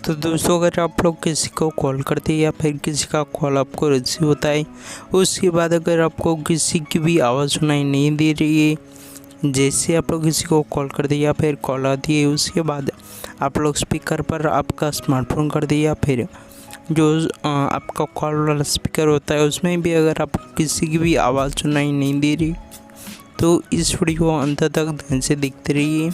तो दोस्तों, अगर आप लोग किसी को कॉल करते हैं या फिर किसी का कॉल आपको रिसीव होता है, उसके बाद अगर आपको किसी की भी आवाज़ सुनाई नहीं दे रही है, जैसे आप लोग किसी को कॉल करते हैं या फिर कॉल आती है, उसके बाद आप लोग स्पीकर पर आपका स्मार्टफोन कर दिए या फिर जो आपका कॉल वाला स्पीकर होता है उसमें भी अगर आपको किसी की भी आवाज़ सुनाई नहीं दे रही, तो इस वीडियो को अंत तक ध्यान से देखते रहिए।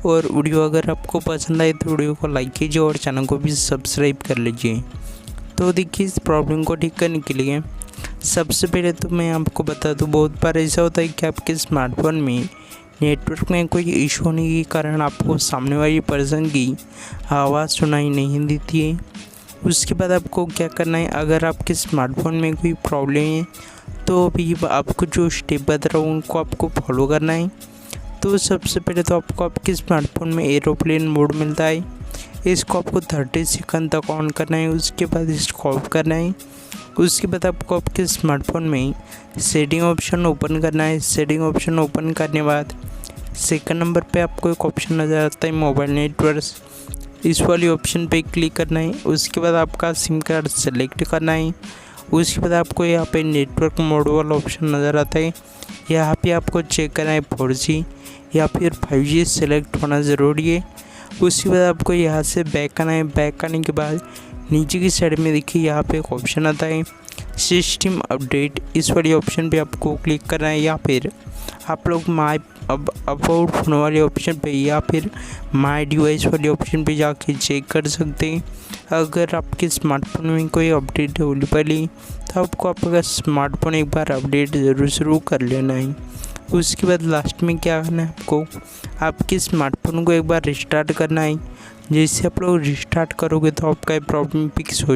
और वीडियो अगर आपको पसंद आए तो वीडियो को लाइक कीजिए और चैनल को भी सब्सक्राइब कर लीजिए। तो देखिए, इस प्रॉब्लम को ठीक करने के लिए सबसे पहले तो मैं आपको बता दूं, बहुत बार ऐसा होता है कि आपके स्मार्टफोन में नेटवर्क में कोई इशू होने के कारण आपको सामने वाली पर्सन की आवाज़ सुनाई नहीं देती है। उसके बाद आपको क्या करना है, अगर आपके स्मार्टफोन में कोई प्रॉब्लम है तो अभी आपको जो स्टेप बता रहा हूँ उनको आपको फॉलो करना है। तो सबसे पहले तो आपको आपके स्मार्टफोन में एरोप्लेन मोड मिलता है, इसको आपको 30 सेकंड तक ऑन करना है। उसके बाद इसको ऑफ करना है। उसके बाद आपको आपके स्मार्टफोन में सेटिंग ऑप्शन ओपन करना है। सेटिंग ऑप्शन ओपन करने के बाद सेकंड नंबर पे आपको एक ऑप्शन नज़र आता है मोबाइल नेटवर्क, इस वाली ऑप्शन पे क्लिक करना है। उसके बाद आपका सिम कार्ड सेलेक्ट करना है। उसके बाद आपको यहाँ पे नेटवर्क मोड वाला ऑप्शन नज़र आता है, यहाँ पे आपको चेक करना है 4G या फिर 5G सेलेक्ट होना ज़रूरी है। उसके बाद आपको यहाँ से बैक आना है। बैक आने के बाद नीचे की साइड में देखिए यहाँ पे एक ऑप्शन आता है सिस्टम अपडेट, इस वाली ऑप्शन पे आपको क्लिक करना है, या फिर आप लोग माई अबाउट फोन वाले ऑप्शन पे या फिर माई डिवाइस वाले ऑप्शन पे जाके चेक कर सकते हैं। अगर आपके स्मार्टफोन में कोई अपडेट अवेलेबल है तो आपको आपका स्मार्टफोन एक बार अपडेट ज़रूर कर लेना है। उसके बाद लास्ट में क्या करना है, आपको आपके स्मार्टफोन को एक बार रिस्टार्ट करना है। जैसे आप लोग रिस्टार्ट करोगे तो आपका प्रॉब्लम फिक्स हो